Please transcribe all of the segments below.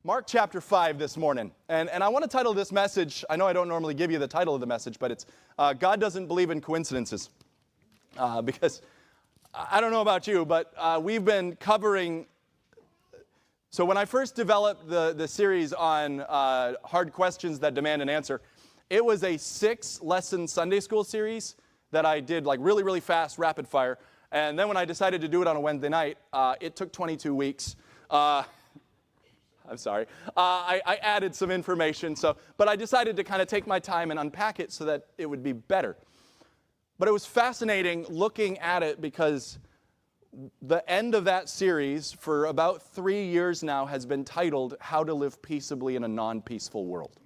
Mark chapter 5 this morning. And I want to title this message, I know I don't normally give you the title of the message, but it's God Doesn't Believe in Coincidences. Because I don't know about you, but we've been covering. So when I first developed the series on hard questions that demand an answer, it was a 6-lesson Sunday school series that I did like really, really fast, rapid fire. And then when I decided to do it on a Wednesday night, it took 22 weeks. I'm sorry. I added some information, but I decided to kind of take my time and unpack it so that it would be better. But it was fascinating looking at it because the end of that series for about 3 years now has been titled, How to Live Peaceably in a Non-Peaceful World.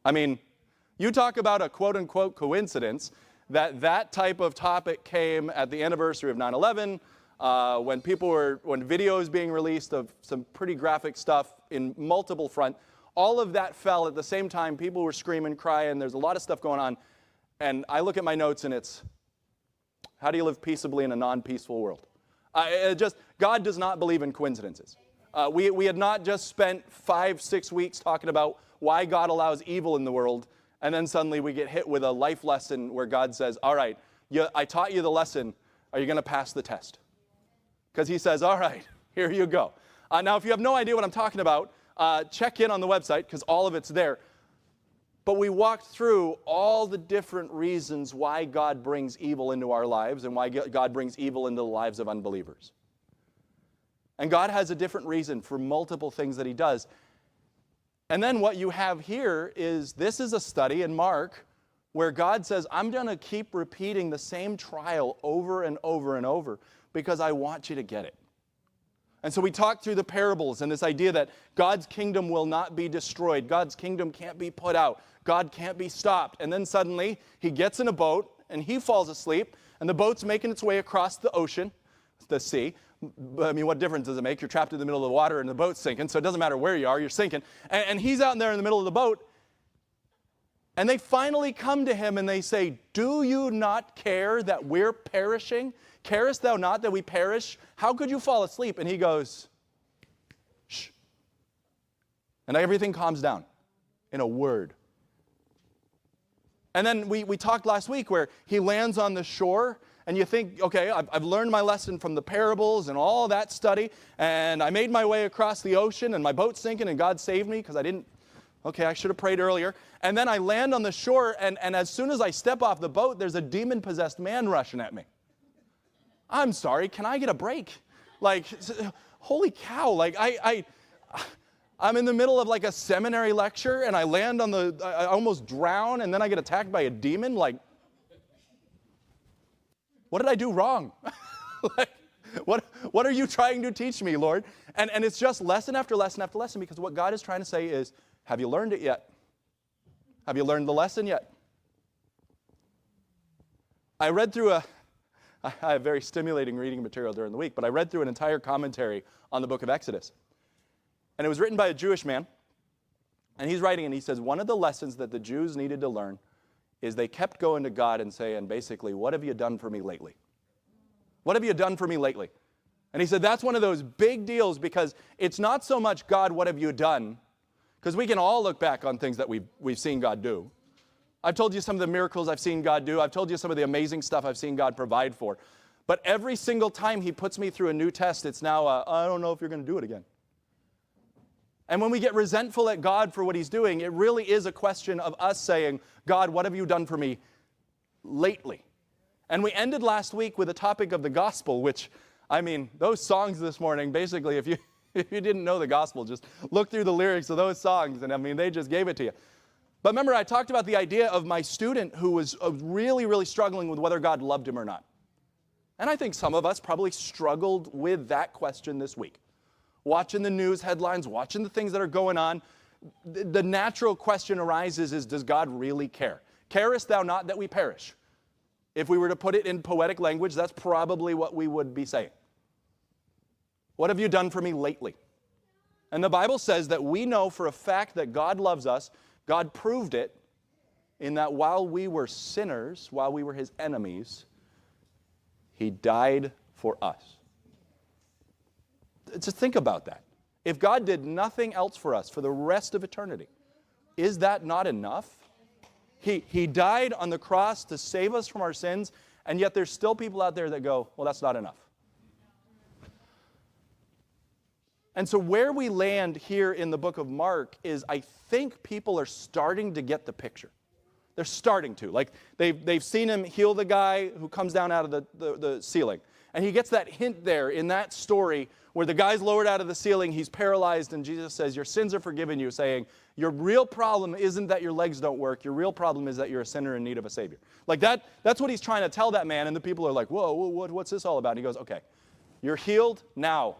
I mean, you talk about a quote-unquote coincidence that type of topic came at the anniversary of 9/11, when videos being released of some pretty graphic stuff in multiple fronts. All of that fell at the same time. People were screaming, crying. There's a lot of stuff going on. And I look at my notes and it's, how do you live peaceably in a non-peaceful world? God does not believe in coincidences. We had not just spent 5-6 weeks talking about why God allows evil in the world, and then suddenly we get hit with a life lesson where God says, all right, I taught you the lesson. Are you going to pass the test? Because he says, all right, here you go. Now, if you have no idea what I'm talking about, check in on the website because all of it's there. But we walked through all the different reasons why God brings evil into our lives and why God brings evil into the lives of unbelievers. And God has a different reason for multiple things that he does. And then what you have here is, this is a study in Mark where God says, I'm going to keep repeating the same trial over and over and over because I want you to get it. And so we talked through the parables and this idea that God's kingdom will not be destroyed. God's kingdom can't be put out. God can't be stopped. And then suddenly he gets in a boat and he falls asleep and the boat's making its way across the ocean, the sea. I mean, what difference does it make? You're trapped in the middle of the water and the boat's sinking, so it doesn't matter where you are, you're sinking. And he's out there in the middle of the boat. And they finally come to him and they say, do you not care that we're perishing? Carest thou not that we perish? How could you fall asleep? And he goes, shh. And everything calms down in a word. And then we talked last week where he lands on the shore and you think, okay, I've learned my lesson from the parables and all that study, and I made my way across the ocean and my boat's sinking and God saved me because I should have prayed earlier. And then I land on the shore and as soon as I step off the boat, there's a demon-possessed man rushing at me. I'm sorry, can I get a break? Like, holy cow, like I'm in the middle of like a seminary lecture and I land I almost drown and then I get attacked by a demon, like, what did I do wrong? Like, what are you trying to teach me, Lord? And it's just lesson after lesson after lesson because what God is trying to say is, have you learned it yet? Have you learned the lesson yet? I have very stimulating reading material during the week, but I read through an entire commentary on the book of Exodus. And it was written by a Jewish man. And he's writing and he says, one of the lessons that the Jews needed to learn is they kept going to God and saying, basically, what have you done for me lately? What have you done for me lately? And he said, that's one of those big deals because it's not so much, God, what have you done? Because we can all look back on things that we've seen God do. I've told you some of the miracles I've seen God do. I've told you some of the amazing stuff I've seen God provide for. But every single time he puts me through a new test, it's now, I don't know if you're going to do it again. And when we get resentful at God for what he's doing, it really is a question of us saying, God, what have you done for me lately? And we ended last week with a topic of the gospel, which, I mean, those songs this morning, basically, if you didn't know the gospel, just look through the lyrics of those songs, and I mean, they just gave it to you. But remember, I talked about the idea of my student who was really, really struggling with whether God loved him or not. And I think some of us probably struggled with that question this week. Watching the news headlines, watching the things that are going on, the natural question arises is, does God really care? Carest thou not that we perish? If we were to put it in poetic language, that's probably what we would be saying. What have you done for me lately? And the Bible says that we know for a fact that God loves us. God proved it in that while we were sinners, while we were his enemies, he died for us. Just think about that. If God did nothing else for us for the rest of eternity, is that not enough? He died on the cross to save us from our sins, and yet there's still people out there that go, well, that's not enough. And so where we land here in the book of Mark is I think people are starting to get the picture. They're starting to. Like, they've seen him heal the guy who comes down out of the ceiling. And he gets that hint there in that story where the guy's lowered out of the ceiling, he's paralyzed, and Jesus says, your sins are forgiven you, saying, your real problem isn't that your legs don't work. Your real problem is that you're a sinner in need of a Savior. Like that's what he's trying to tell that man, and the people are like, whoa, what's this all about? And he goes, okay, you're healed now.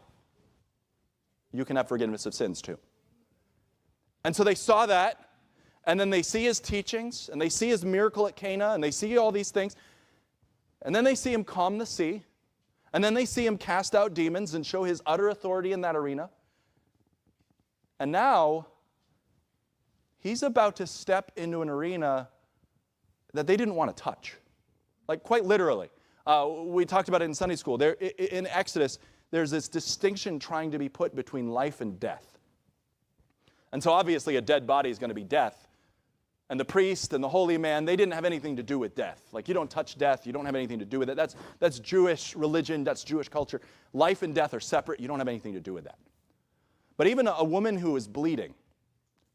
You can have forgiveness of sins too. And so they saw that, and then they see his teachings, and they see his miracle at Cana, and they see all these things, and then they see him calm the sea, and then they see him cast out demons and show his utter authority in that arena. And now, he's about to step into an arena that they didn't want to touch. Like, quite literally. We talked about it in Sunday school. There, in Exodus, there's this distinction trying to be put between life and death. And so obviously a dead body is going to be death. And the priest and the holy man, they didn't have anything to do with death. Like, you don't touch death. You don't have anything to do with it. That's Jewish religion. That's Jewish culture. Life and death are separate. You don't have anything to do with that. But even a woman who is bleeding,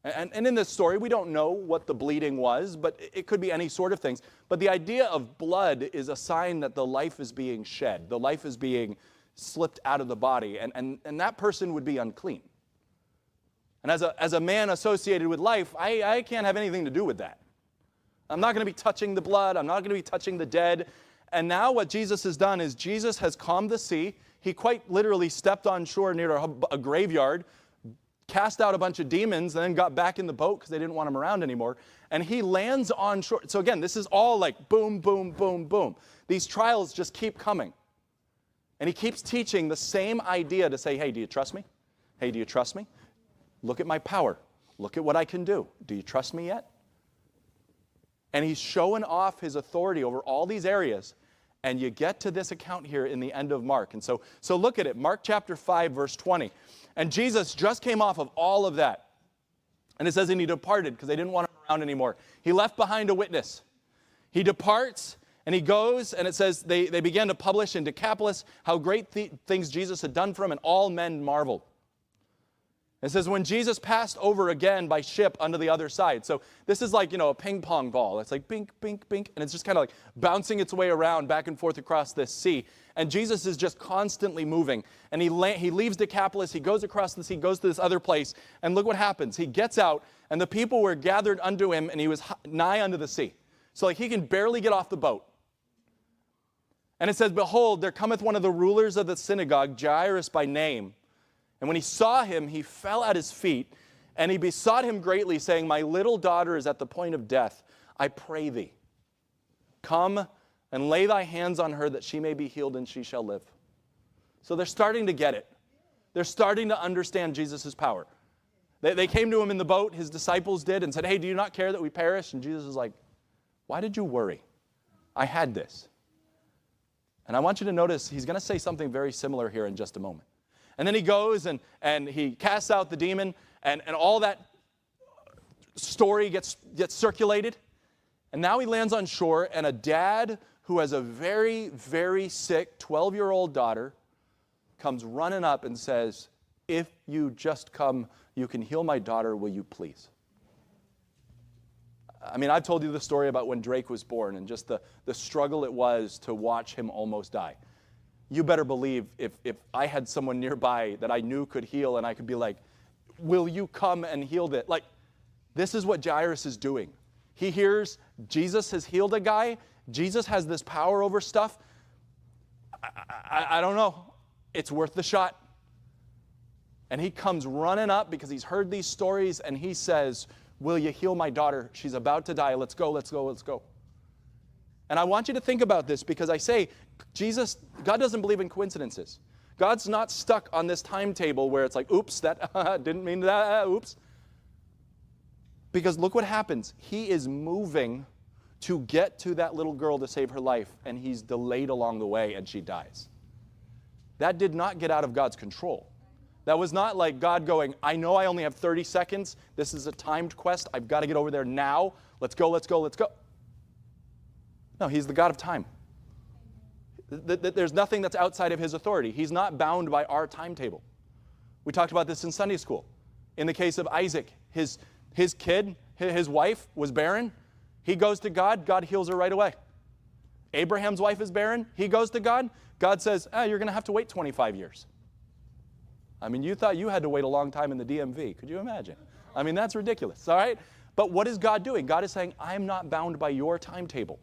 and in this story, we don't know what the bleeding was, but it could be any sort of things. But the idea of blood is a sign that the life is being shed. The life is being slipped out of the body, and that person would be unclean. And as a man associated with life, I can't have anything to do with that. I'm not going to be touching the blood. I'm not going to be touching the dead. And now what Jesus has done is Jesus has calmed the sea. He quite literally stepped on shore near a graveyard, cast out a bunch of demons, and then got back in the boat because they didn't want him around anymore. And he lands on shore. So again, this is all like boom, boom, boom, boom. These trials just keep coming. And he keeps teaching the same idea to say, hey, do you trust me? Hey, do you trust me? Look at my power. Look at what I can do. Do you trust me yet? And he's showing off his authority over all these areas. And you get to this account here in the end of Mark. And so look at it. Mark chapter 5, verse 20. And Jesus just came off of all of that. And it says, and he departed because they didn't want him around anymore. He left behind a witness. He departs. And he goes, and it says they began to publish in Decapolis how great things Jesus had done for him, and all men marveled. It says, when Jesus passed over again by ship unto the other side. So this is like, a ping pong ball. It's like bink, bink, bink, and it's just kind of like bouncing its way around back and forth across this sea. And Jesus is just constantly moving. And he leaves Decapolis, he goes across the sea, goes to this other place, and look what happens. He gets out, and the people were gathered unto him, and he was nigh unto the sea. So like he can barely get off the boat. And it says, behold, there cometh one of the rulers of the synagogue, Jairus by name. And when he saw him, he fell at his feet, and he besought him greatly, saying, my little daughter is at the point of death. I pray thee, come and lay thy hands on her, that she may be healed, and she shall live. So they're starting to get it. They're starting to understand Jesus' power. They came to him in the boat, his disciples did, and said, hey, do you not care that we perish? And Jesus is like, why did you worry? I had this. And I want you to notice he's going to say something very similar here in just a moment. And then he goes and he casts out the demon, and all that story gets circulated. And now he lands on shore, and a dad who has a very, very sick 12-year-old daughter comes running up and says, if you just come, you can heal my daughter, will you please? I mean, I've told you the story about when Drake was born and just the struggle it was to watch him almost die. You better believe if I had someone nearby that I knew could heal, and I could be like, will you come and heal it? Like, this is what Jairus is doing. He hears Jesus has healed a guy. Jesus has this power over stuff. I don't know. It's worth the shot. And he comes running up because he's heard these stories, and he says, will you heal my daughter? She's about to die. Let's go, let's go, let's go. And I want you to think about this, because I say, God doesn't believe in coincidences. God's not stuck on this timetable where it's like, oops, that didn't mean that, oops. Because look what happens. He is moving to get to that little girl to save her life, and he's delayed along the way, and she dies. That did not get out of God's control. That was not like God going, I know I only have 30 seconds. This is a timed quest. I've got to get over there now. Let's go, let's go, let's go. No, he's the God of time. There's nothing that's outside of his authority. He's not bound by our timetable. We talked about this in Sunday school. In the case of Isaac, his kid, his wife was barren. He goes to God. God heals her right away. Abraham's wife is barren. He goes to God. God says, you're going to have to wait 25 years. I mean, you thought you had to wait a long time in the DMV. Could you imagine? I mean, that's ridiculous, all right? But what is God doing? God is saying, I'm not bound by your timetable.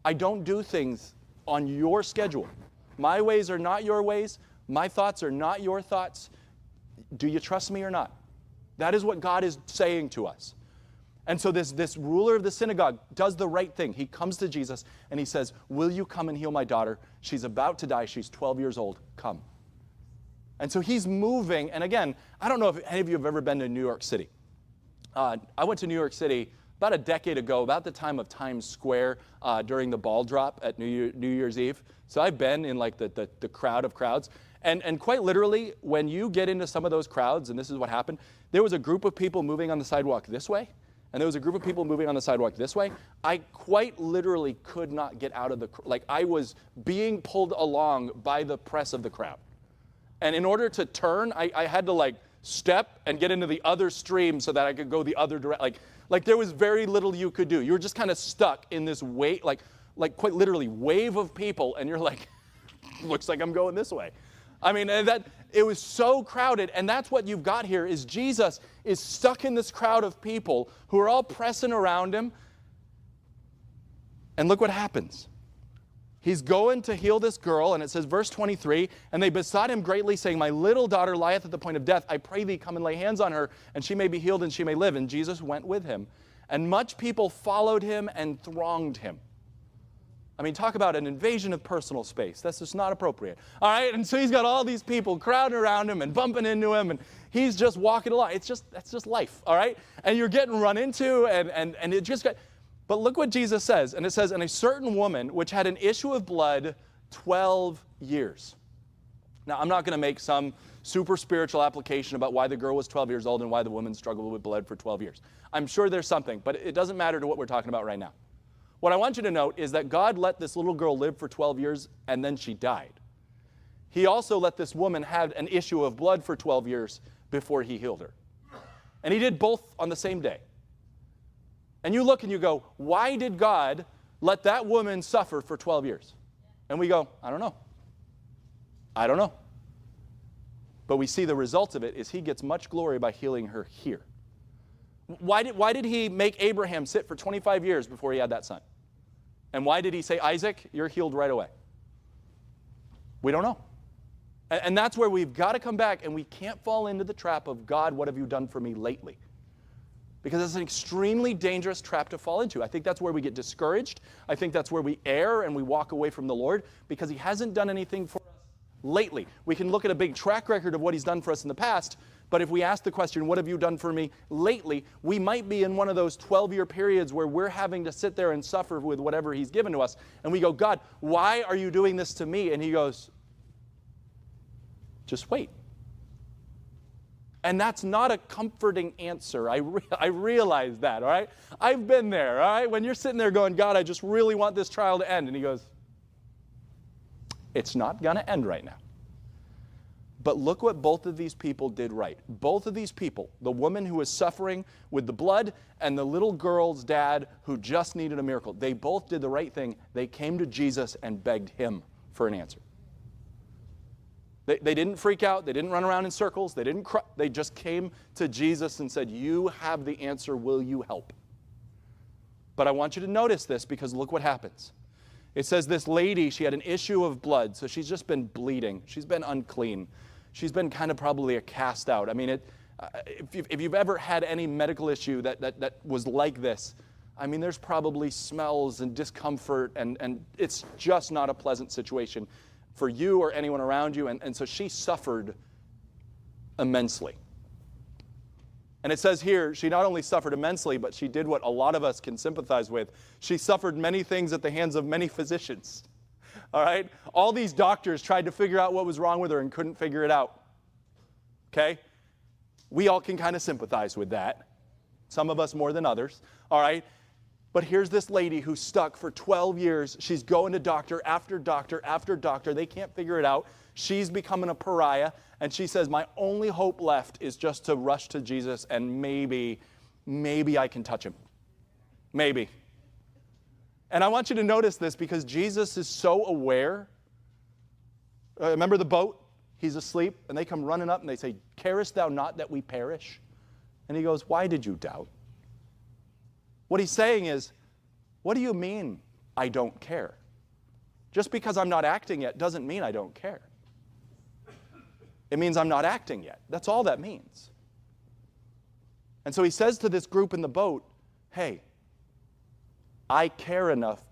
I don't do things on your schedule. My ways are not your ways. My thoughts are not your thoughts. Do you trust me or not? That is what God is saying to us. And so this ruler of the synagogue does the right thing. He comes to Jesus and he says, will you come and heal my daughter? She's about to die. She's 12 years old. Come. And so he's moving. And again, I don't know if any of you have ever been to New York City. I went to New York City about a decade ago, about the time of Times Square during the ball drop at New Year's Eve. So I've been in like the crowd of crowds. And quite literally, when you get into some of those crowds, and this is what happened, there was a group of people moving on the sidewalk this way, and there was a group of people moving on the sidewalk this way. I quite literally could not get out of like I was being pulled along by the press of the crowd. And in order to turn, I had to like step and get into the other stream so that I could go the other direction. Like there was very little you could do. You were just kind of stuck in this wave, like quite literally wave of people, and you're like, looks like I'm going this way. I mean, it was so crowded, and that's what you've got here is Jesus is stuck in this crowd of people who are all pressing around him. And look what happens. He's going to heal this girl, and it says, verse 23, and they besought him greatly, saying, my little daughter lieth at the point of death. I pray thee, come and lay hands on her, and she may be healed, and she may live. And Jesus went with him. And much people followed him and thronged him. I mean, talk about an invasion of personal space. That's just not appropriate. All right, and so he's got all these people crowding around him and bumping into him, and he's just walking along. That's just life, all right? And you're getting run into, and it just got... But look what Jesus says, and it says, and a certain woman which had an issue of blood 12 years. Now, I'm not going to make some super spiritual application about why the girl was 12 years old and why the woman struggled with blood for 12 years. I'm sure there's something, but it doesn't matter to what we're talking about right now. What I want you to note is that God let this little girl live for 12 years, and then she died. He also let this woman have an issue of blood for 12 years before he healed her. And he did both on the same day. And you look and you go, why did God let that woman suffer for 12 years? And we go, I don't know. I don't know. But we see the result of it is he gets much glory by healing her here. Why did he make Abraham sit for 25 years before he had that son? And why did he say, Isaac, you're healed right away? We don't know. And that's where we've got to come back, and we can't fall into the trap of, God, what have you done for me lately? Because it's an extremely dangerous trap to fall into. I think that's where we get discouraged. I think that's where we err and we walk away from the Lord, because he hasn't done anything for us lately. We can look at a big track record of what he's done for us in the past, but if we ask the question, what have you done for me lately, we might be in one of those 12-year periods where we're having to sit there and suffer with whatever he's given to us. And we go, God, why are you doing this to me? And he goes, just wait. And that's not a comforting answer. I realize that, all right? I've been there, all right? When you're sitting there going, God, I just really want this trial to end. And he goes, it's not going to end right now. But look what both of these people did right. Both of these people, the woman who was suffering with the blood and the little girl's dad who just needed a miracle, they both did the right thing. They came to Jesus and begged him for an answer. They didn't freak out. They didn't run around in circles. They didn't cry. They just came to Jesus and said, you have the answer. Will you help? But I want you to notice this, because look what happens. It says this lady, she had an issue of blood, so she's just been bleeding. She's been unclean. She's been kind of probably a cast out. I mean, if you've ever had any medical issue that was like this, I mean, there's probably smells and discomfort, and it's just not a pleasant situation for you or anyone around you. And so she suffered immensely. And it says here, she not only suffered immensely, but she did what a lot of us can sympathize with. She suffered many things at the hands of many physicians. All right? All these doctors tried to figure out what was wrong with her and couldn't figure it out. okay? We all can kind of sympathize with that. Some of us more than others, all right? But here's this lady who's stuck for 12 years. She's going to doctor after doctor after doctor. They can't figure it out. She's becoming a pariah. And she says, my only hope left is just to rush to Jesus and maybe I can touch him. Maybe. And I want you to notice this because Jesus is so aware. Remember the boat? He's asleep, and they come running up and they say, carest thou not that we perish? And he goes, why did you doubt? What he's saying is, what do you mean I don't care? Just because I'm not acting yet doesn't mean I don't care. It means I'm not acting yet. That's all that means. And so he says to this group in the boat, hey, I care enough,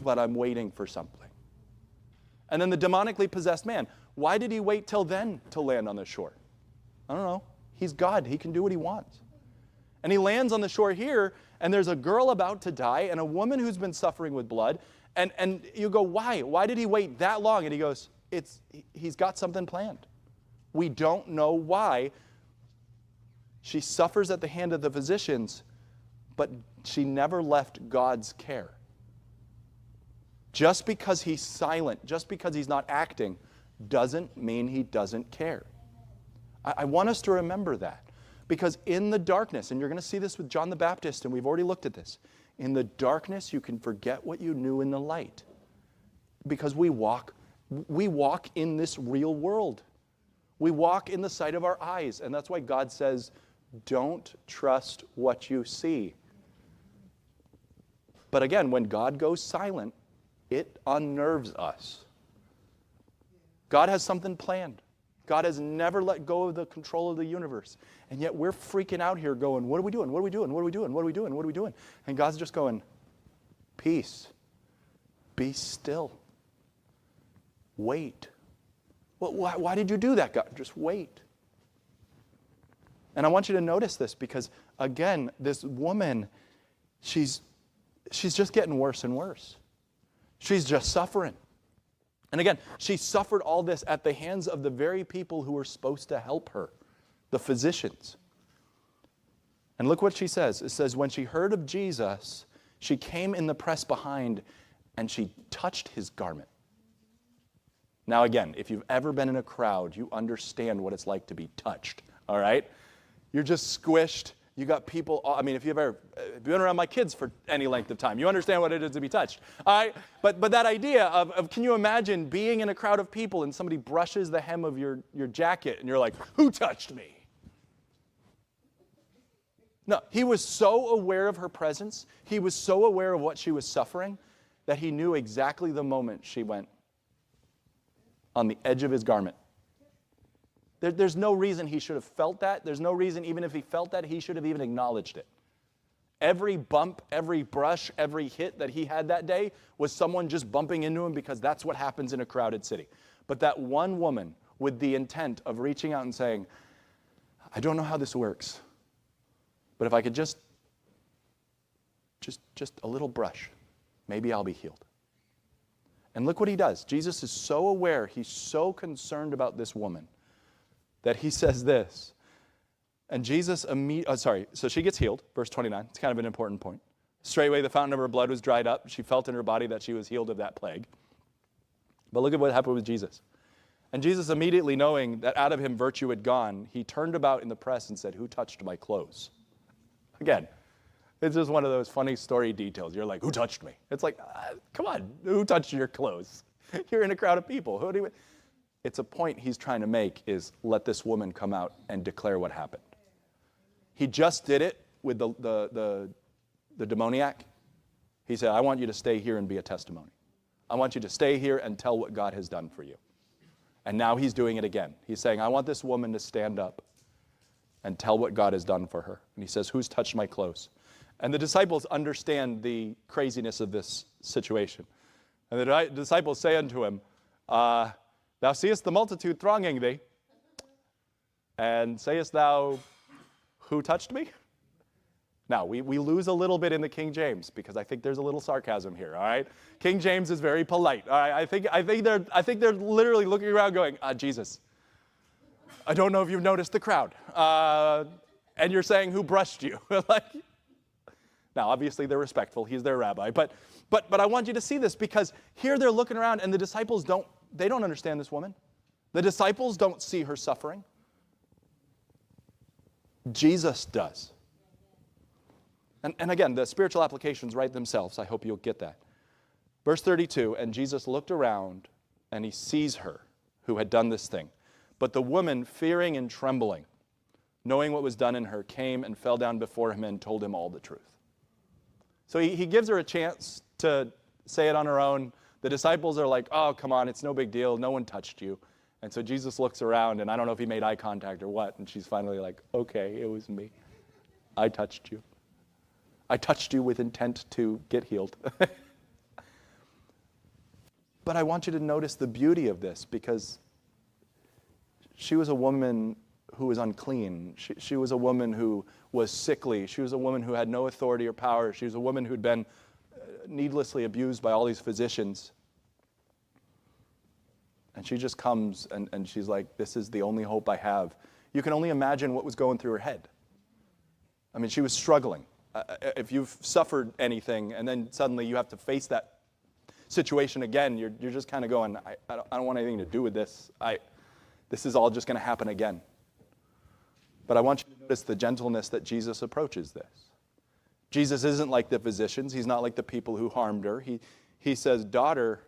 but I'm waiting for something. And then the demonically possessed man, why did he wait till then to land on the shore? I don't know. He's God. He can do what he wants. And he lands on the shore here, and there's a girl about to die and a woman who's been suffering with blood. And you go, why? Why did he wait that long? And he goes, he's got something planned. We don't know why. She suffers at the hand of the physicians, but she never left God's care. Just because he's silent, just because he's not acting, doesn't mean he doesn't care. I want us to remember that. Because in the darkness, and you're going to see this with John the Baptist, and we've already looked at this, in the darkness you can forget what you knew in the light. Because we walk in this real world. We walk in the sight of our eyes, and that's why God says, don't trust what you see. But again, when God goes silent, it unnerves us. God has something planned. God has never let go of the control of the universe. And yet we're freaking out here going, what are we doing? What are we doing? What are we doing? What are we doing? What are we doing? And God's just going, peace. Be still. Wait. Well, why did you do that, God? Just wait. And I want you to notice this because, again, this woman, she's just getting worse and worse. She's just suffering. And again, she suffered all this at the hands of the very people who were supposed to help her, the physicians. And look what she says. It says, when she heard of Jesus, she came in the press behind and she touched his garment. Now again, if you've ever been in a crowd, you understand what it's like to be touched, all right? You're just squished. You got people, I mean, if you've been around my kids for any length of time, you understand what it is to be touched. All right? But that idea of can you imagine being in a crowd of people and somebody brushes the hem of your jacket and you're like, who touched me? No, he was so aware of her presence, he was so aware of what she was suffering, that he knew exactly the moment she went on the edge of his garment. There's no reason he should have felt that. There's no reason, even if he felt that, he should have even acknowledged it. Every bump, every brush, every hit that he had that day was someone just bumping into him because that's what happens in a crowded city. But that one woman with the intent of reaching out and saying, I don't know how this works, but if I could just a little brush, maybe I'll be healed. And look what he does. Jesus is so aware, he's so concerned about this woman, that he says this. And Jesus so she gets healed, verse 29. It's kind of an important point. Straightway the fountain of her blood was dried up. She felt in her body that she was healed of that plague. But look at what happened with Jesus. And Jesus, immediately knowing that out of him virtue had gone, he turned about in the press and said, who touched my clothes? Again, it's just one of those funny story details. You're like, who touched me? It's like, come on, who touched your clothes? You're in a crowd of people. Who do you... It's a point he's trying to make is let this woman come out and declare what happened. He just did it with the demoniac. He said, I want you to stay here and be a testimony. I want you to stay here and tell what God has done for you. And now he's doing it again. He's saying, I want this woman to stand up and tell what God has done for her. And he says, who's touched my clothes? And the disciples understand the craziness of this situation. And the disciples say unto him, thou seest the multitude thronging thee, and sayest thou, who touched me? Now, we lose a little bit in the King James, because I think there's a little sarcasm here, all right? King James is very polite, all right? I think they're literally looking around going, Jesus, I don't know if you've noticed the crowd. And you're saying, who brushed you? Now, obviously, they're respectful. He's their rabbi. But I want you to see this, because here they're looking around, and the disciples don't understand this woman. The disciples don't see her suffering. Jesus does. And again, the spiritual applications write themselves. I hope you'll get that. Verse 32, and Jesus looked around, and he sees her who had done this thing. But the woman, fearing and trembling, knowing what was done in her, came and fell down before him and told him all the truth. So he gives her a chance to say it on her own. The disciples are like, oh, come on, it's no big deal. No one touched you. And so Jesus looks around, and I don't know if he made eye contact or what, and she's finally like, okay, it was me. I touched you. I touched you with intent to get healed. But I want you to notice the beauty of this, because she was a woman who was unclean. She was a woman who was sickly. She was a woman who had no authority or power. She was a woman who'd been needlessly abused by all these physicians. And she just comes and she's like, this is the only hope I have. You can only imagine what was going through her head. I mean, she was struggling. If you've suffered anything and then suddenly you have to face that situation again, you're just kind of going, I don't want anything to do with this. This is all just going to happen again. But I want you to notice the gentleness that Jesus approaches this. Jesus isn't like the physicians. He's not like the people who harmed her. He says, daughter,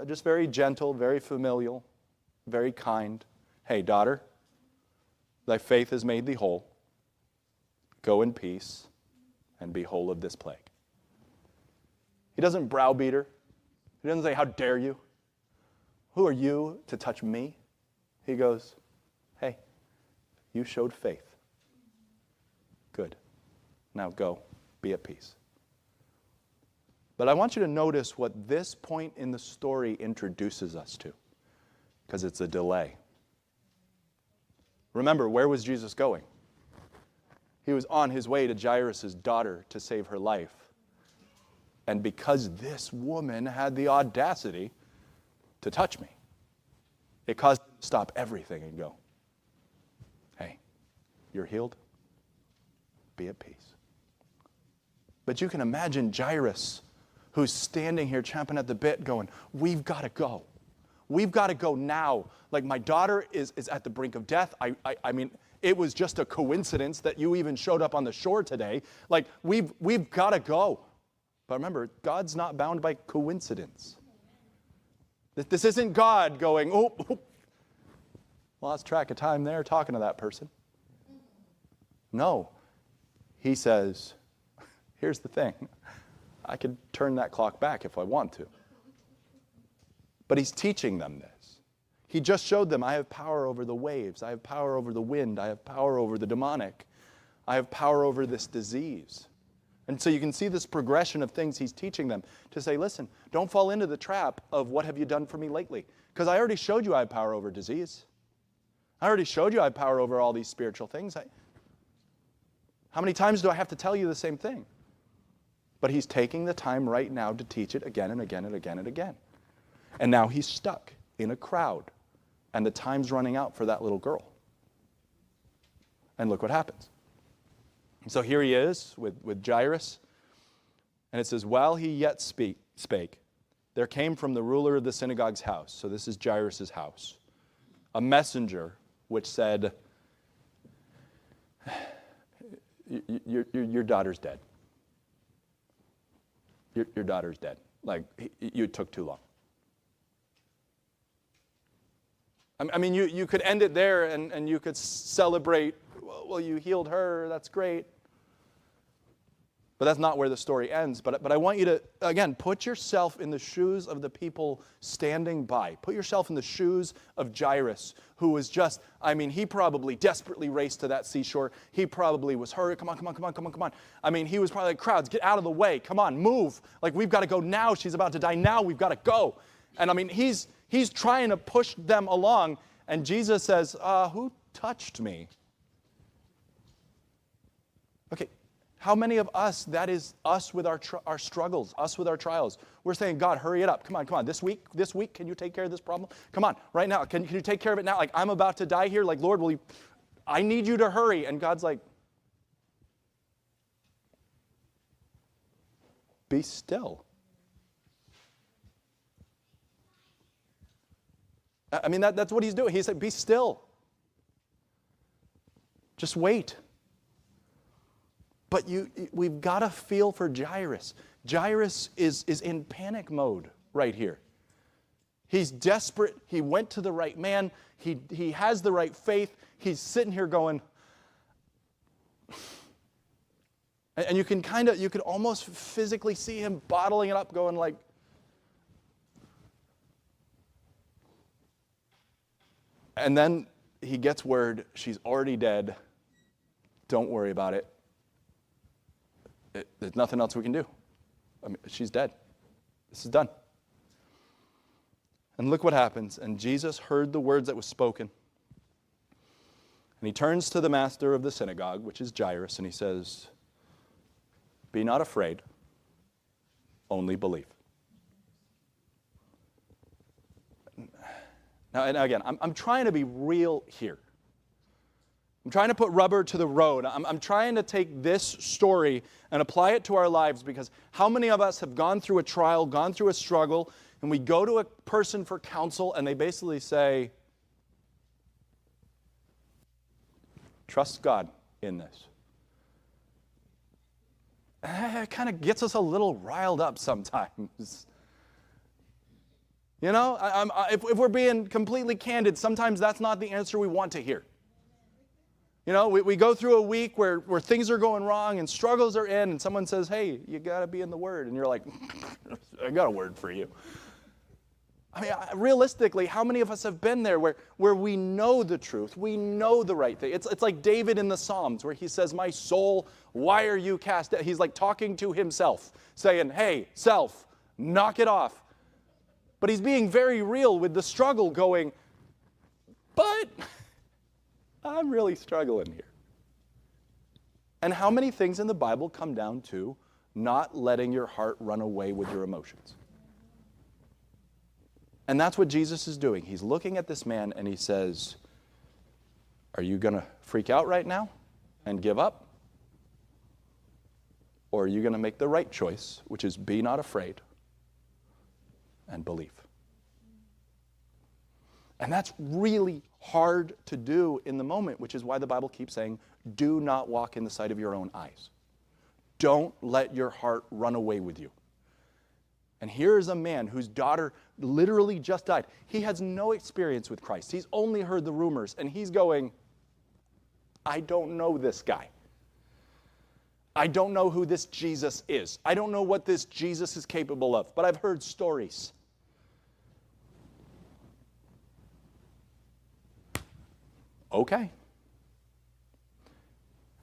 just very gentle, very familial, very kind. Hey, daughter, thy faith has made thee whole. Go in peace and be whole of this plague. He doesn't browbeat her. He doesn't say, how dare you? Who are you to touch me? He goes, hey, you showed faith. Good. Now go, be at peace. But I want you to notice what this point in the story introduces us to, because it's a delay. Remember, where was Jesus going? He was on his way to Jairus' daughter to save her life. And because this woman had the audacity to touch me, it caused him to stop everything and go, hey, you're healed? Be at peace. But you can imagine Jairus, who's standing here champing at the bit going, we've got to go. We've got to go now. Like, my daughter is at the brink of death. I mean, it was just a coincidence that you even showed up on the shore today. Like, we've got to go. But remember, God's not bound by coincidence. This isn't God going, lost track of time there talking to that person. No. He says, here's the thing. I could turn that clock back if I want to. But he's teaching them this. He just showed them, I have power over the waves. I have power over the wind. I have power over the demonic. I have power over this disease. And so you can see this progression of things he's teaching them to say, listen, don't fall into the trap of what have you done for me lately? Because I already showed you I have power over disease. I already showed you I have power over all these spiritual things. How many times do I have to tell you the same thing? But he's taking the time right now to teach it again and again and again and again. And now he's stuck in a crowd. And the time's running out for that little girl. And look what happens. So here he is with Jairus. And it says, while he yet spake, there came from the ruler of the synagogue's house. So this is Jairus' house. A messenger which said, your daughter's dead. Your daughter's dead. Like, you took too long. I mean, you could end it there and you could celebrate, well, you healed her, that's great. But that's not where the story ends. But I want you to, again, put yourself in the shoes of the people standing by. Put yourself in the shoes of Jairus, who was just, I mean, he probably desperately raced to that seashore. He probably was hurry, come on. I mean, he was probably like, crowds, get out of the way. Come on, move. Like, we've got to go now. She's about to die now. We've got to go. And I mean, he's trying to push them along. And Jesus says, who touched me? Okay. How many of us, that is us with our struggles, us with our trials. We're saying, God, hurry it up. Come on. This week, can you take care of this problem? Come on, right now. Can you take care of it now? Like, I'm about to die here. Like, Lord, I need you to hurry. And God's like, be still. I mean, that's what he's doing. He said, be still. Just wait. But we've got to feel for Jairus. Jairus is in panic mode right here. He's desperate. He went to the right man. He has the right faith. He's sitting here going, and you can almost physically see him bottling it up, going like, and then he gets word, she's already dead. Don't worry about it. There's nothing else we can do. I mean, she's dead. This is done. And look what happens. And Jesus heard the words that was spoken. And he turns to the master of the synagogue, which is Jairus, and he says, be not afraid, only believe. Now, and again, I'm trying to be real here. I'm trying to put rubber to the road. I'm trying to take this story and apply it to our lives, because how many of us have gone through a trial, gone through a struggle, and we go to a person for counsel and they basically say, trust God in this. It kind of gets us a little riled up sometimes. You know, if we're being completely candid, sometimes that's not the answer we want to hear. You know, we go through a week where things are going wrong and struggles are in, and someone says, hey, you got to be in the Word. And you're like, I got a word for you. I mean, realistically, how many of us have been there where we know the truth, we know the right thing? It's like David in the Psalms where he says, my soul, why are you cast down? He's like talking to himself, saying, hey, self, knock it off. But he's being very real with the struggle, going, but I'm really struggling here. And how many things in the Bible come down to not letting your heart run away with your emotions? And that's what Jesus is doing. He's looking at this man and he says, are you going to freak out right now and give up? Or are you going to make the right choice, which is be not afraid and believe? And that's really hard to do in the moment, which is why the Bible keeps saying, do not walk in the sight of your own eyes. Don't let your heart run away with you. And here is a man whose daughter literally just died. He has no experience with Christ. He's only heard the rumors, and he's going, I don't know this guy. I don't know who this Jesus is. I don't know what this Jesus is capable of, but I've heard stories. Okay.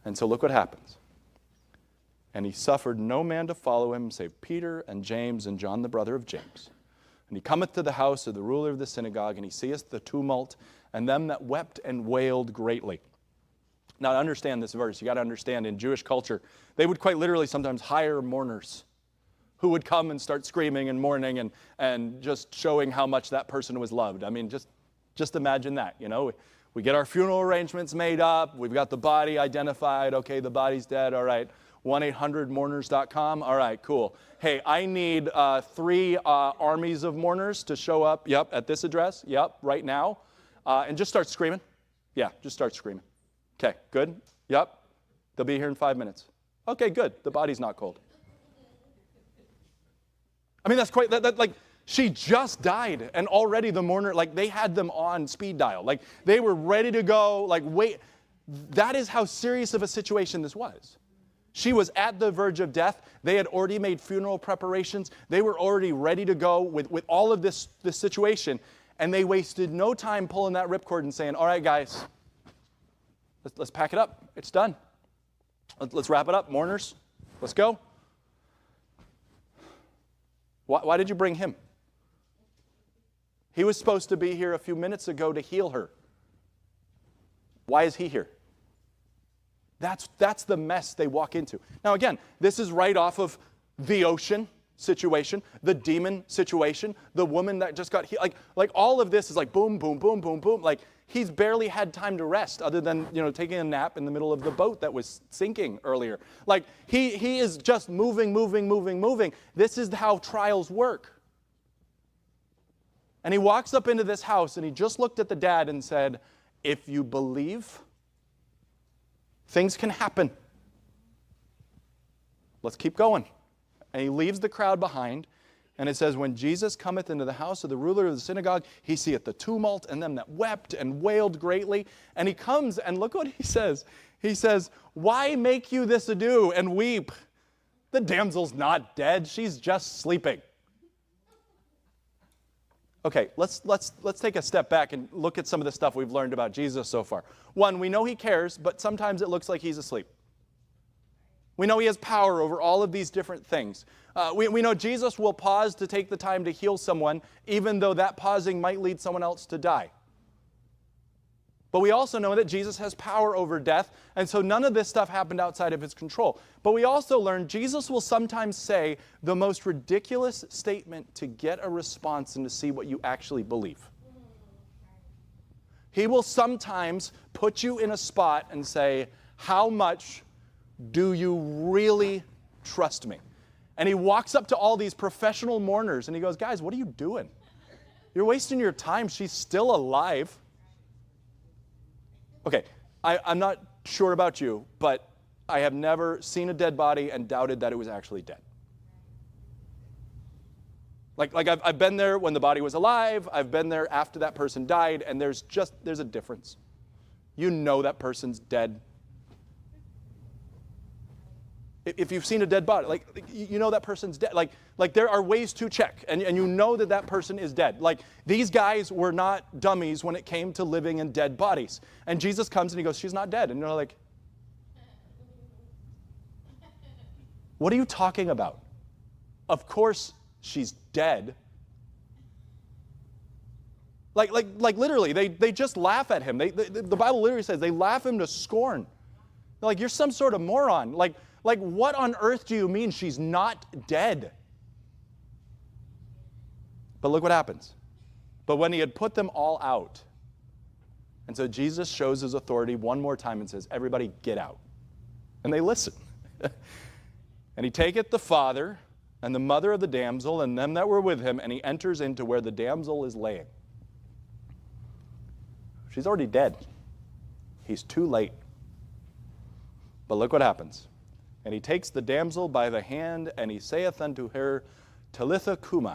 And so look what happens. And he suffered no man to follow him, save Peter and James and John the brother of James. And he cometh to the house of the ruler of the synagogue, and he seeth the tumult, and them that wept and wailed greatly. Now, to understand this verse, you got to understand, in Jewish culture, they would quite literally sometimes hire mourners who would come and start screaming and mourning and just showing how much that person was loved. I mean, just imagine that, you know. We get our funeral arrangements made up. We've got the body identified. Okay, the body's dead. All right. 1-800-mourners.com. All right, cool. Hey, I need 3 armies of mourners to show up, yep, at this address, yep, right now. And just start screaming. Yeah, just start screaming. Okay, good. Yep. They'll be here in 5 minutes. Okay, good. The body's not cold. I mean, that's quite, like, she just died, and already the mourner, like, they had them on speed dial. Like, they were ready to go, like, wait. That is how serious of a situation this was. She was at the verge of death. They had already made funeral preparations. They were already ready to go with all of this situation, and they wasted no time pulling that ripcord and saying, all right, guys, let's pack it up. It's done. Let's wrap it up. Mourners, let's go. Why did you bring him? He was supposed to be here a few minutes ago to heal her. Why is he here? That's the mess they walk into. Now again, this is right off of the ocean situation, the demon situation, the woman that just got healed. Like all of this is like boom, boom, boom, boom, boom. Like he's barely had time to rest other than, taking a nap in the middle of the boat that was sinking earlier. Like he is just moving, moving, moving, moving. This is how trials work. And he walks up into this house and he just looked at the dad and said, if you believe, things can happen. Let's keep going. And he leaves the crowd behind. And it says, when Jesus cometh into the house of the ruler of the synagogue, he seeth the tumult and them that wept and wailed greatly. And he comes and look what he says. He says, why make you this ado and weep? The damsel's not dead. She's just sleeping. Okay, let's take a step back and look at some of the stuff we've learned about Jesus so far. One, we know he cares, but sometimes it looks like he's asleep. We know he has power over all of these different things. We know Jesus will pause to take the time to heal someone, even though that pausing might lead someone else to die. But we also know that Jesus has power over death, and so none of this stuff happened outside of his control. But we also learn Jesus will sometimes say the most ridiculous statement to get a response and to see what you actually believe. He will sometimes put you in a spot and say, how much do you really trust me? And he walks up to all these professional mourners and he goes, guys, what are you doing? You're wasting your time. She's still alive. Okay, I'm not sure about you, but I have never seen a dead body and doubted that it was actually dead. Like I've been there when the body was alive. I've been there after that person died, and there's a difference. You know that person's dead. If you've seen a dead body, you know that person's dead. Like there are ways to check, and you know that person is dead. Like these guys were not dummies when it came to living in dead bodies. And Jesus comes and he goes, she's not dead. And you're like, what are you talking about? Of course she's dead. Like literally, they just laugh at him. The Bible literally says they laugh him to scorn. They're like, you're some sort of moron. Like, what on earth do you mean she's not dead? But look what happens. But when he had put them all out, and so Jesus shows his authority one more time and says, everybody get out. And they listen. And he taketh the father and the mother of the damsel and them that were with him, and he enters into where the damsel is laying. She's already dead. He's too late. But look what happens. And he takes the damsel by the hand, and he saith unto her, Talitha cumi,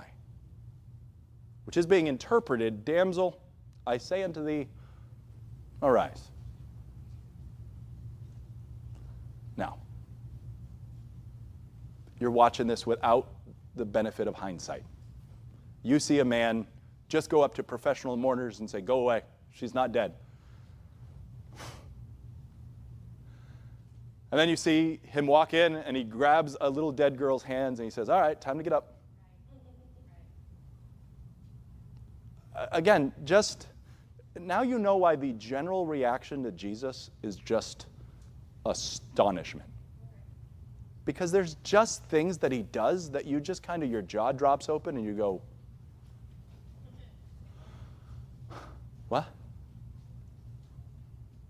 which is being interpreted, damsel, I say unto thee, arise. Now, you're watching this without the benefit of hindsight. You see a man, just go up to professional mourners and say, go away, she's not dead. And then you see him walk in, and he grabs a little dead girl's hands, and he says, all right, time to get up. Again, just now you know why the general reaction to Jesus is just astonishment. Because there's just things that he does that you just kind of, your jaw drops open, and you go, what?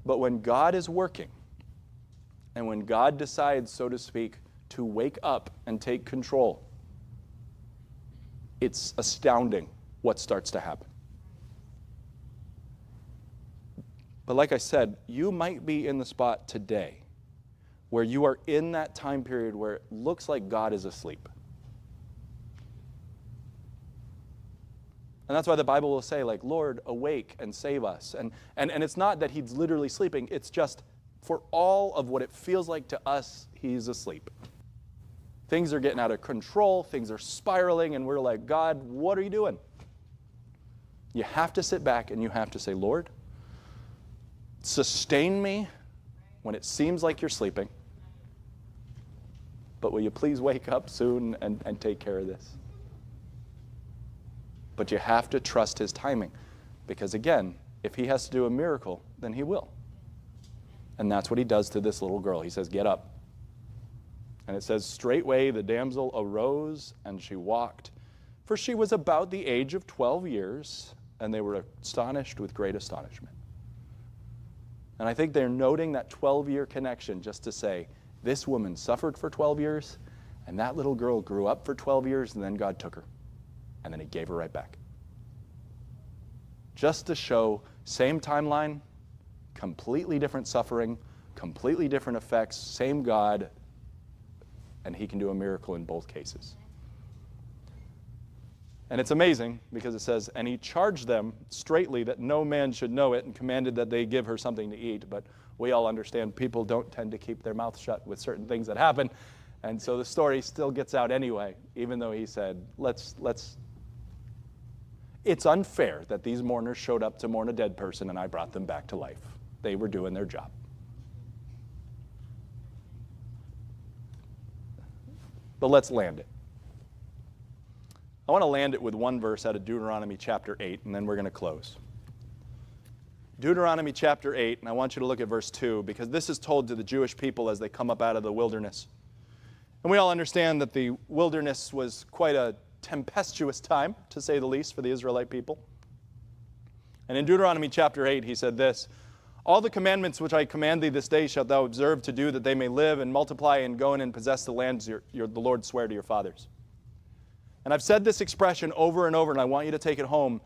But when God is working, and when God decides, so to speak, to wake up and take control, it's astounding what starts to happen. But like I said, you might be in the spot today where you are in that time period where it looks like God is asleep. And that's why the Bible will say, like, Lord, awake and save us. And it's not that he's literally sleeping, it's just for all of what it feels like to us, he's asleep. Things are getting out of control, things are spiraling, and we're like, God, what are you doing? You have to sit back and you have to say, Lord, sustain me when it seems like you're sleeping, but will you please wake up soon and take care of this? But you have to trust his timing, because again, if he has to do a miracle, then he will. And that's what he does to this little girl. He says, get up. And it says, straightway the damsel arose, and she walked. For she was about the age of 12 years, and they were astonished with great astonishment. And I think they're noting that 12-year connection just to say, this woman suffered for 12 years, and that little girl grew up for 12 years, and then God took her. And then he gave her right back. Just to show, same timeline, completely different suffering, completely different effects, same God, and he can do a miracle in both cases. And it's amazing because it says, and he charged them straitly that no man should know it, and commanded that they give her something to eat. But we all understand people don't tend to keep their mouth shut with certain things that happen. And so the story still gets out anyway, even though he said, let's. It's unfair that these mourners showed up to mourn a dead person and I brought them back to life. They were doing their job. But let's land it. I want to land it with one verse out of Deuteronomy chapter 8, and then we're going to close. Deuteronomy chapter 8, and I want you to look at verse 2, because this is told to the Jewish people as they come up out of the wilderness. And we all understand that the wilderness was quite a tempestuous time, to say the least, for the Israelite people. And in Deuteronomy chapter 8, he said this, all the commandments which I command thee this day shalt thou observe to do, that they may live and multiply and go in and possess the lands the Lord sware to your fathers. And I've said this expression over and over, and I want you to take it home.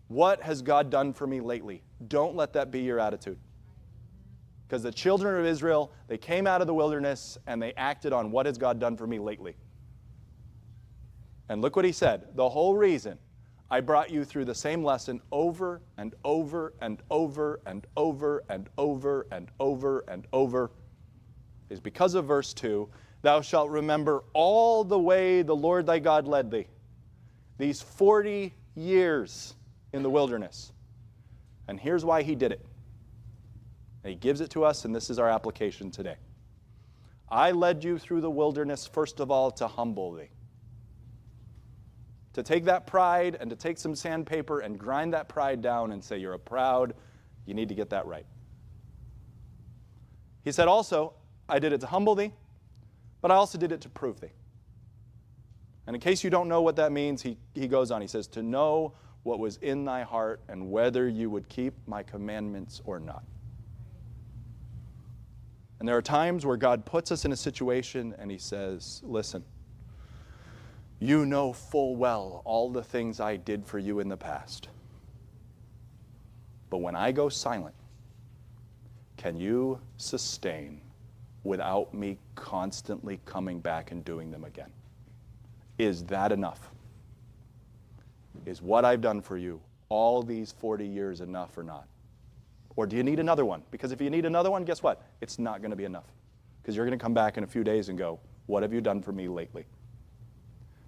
What has God done for me lately? Don't let that be your attitude. Because the children of Israel, they came out of the wilderness, and they acted on what has God done for me lately. And look what he said. The whole reason I brought you through the same lesson over and over and over and over and over and over and over is because of verse 2. Thou shalt remember all the way the Lord thy God led thee. These 40 years in the wilderness. And here's why he did it. And he gives it to us, and this is our application today. I led you through the wilderness, first of all, to humble thee. To take that pride and to take some sandpaper and grind that pride down and say, you're a proud, you need to get that right. He said also, I did it to humble thee, but I also did it to prove thee. And in case you don't know what that means, he goes on. He says, to know what was in thy heart and whether you would keep my commandments or not. And there are times where God puts us in a situation and he says, listen, you know full well all the things I did for you in the past. But when I go silent, can you sustain without me constantly coming back and doing them again? Is that enough? Is what I've done for you all these 40 years enough or not? Or do you need another one? Because if you need another one, guess what? It's not going to be enough. Because you're going to come back in a few days and go, what have you done for me lately?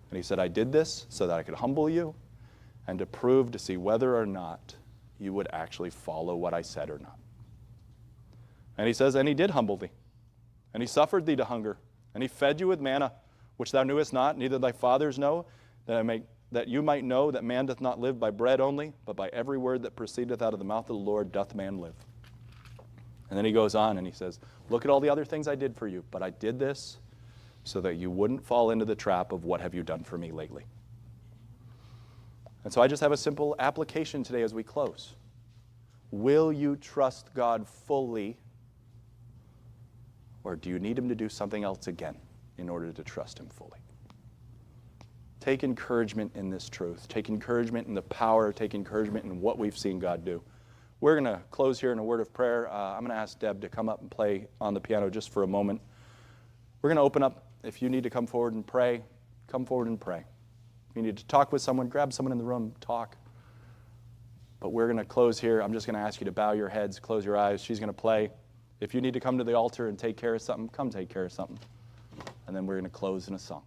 And he said, I did this so that I could humble you and to prove to see whether or not you would actually follow what I said or not. And he says, and he did humble thee. And he suffered thee to hunger. And he fed you with manna, which thou knewest not, neither thy fathers know, that you might know that man doth not live by bread only, but by every word that proceedeth out of the mouth of the Lord doth man live. And then he goes on and he says, look at all the other things I did for you, but I did this so that you wouldn't fall into the trap of what have you done for me lately. And so I just have a simple application today as we close. Will you trust God fully, or do you need him to do something else again in order to trust him fully? Take encouragement in this truth. Take encouragement in the power. Take encouragement in what we've seen God do. We're going to close here in a word of prayer. I'm going to ask Deb to come up and play on the piano just for a moment. We're going to open up. If you need to come forward and pray, come forward and pray. If you need to talk with someone, grab someone in the room, talk. But we're going to close here. I'm just going to ask you to bow your heads, close your eyes. She's going to play. If you need to come to the altar and take care of something, come take care of something. And then we're going to close in a song.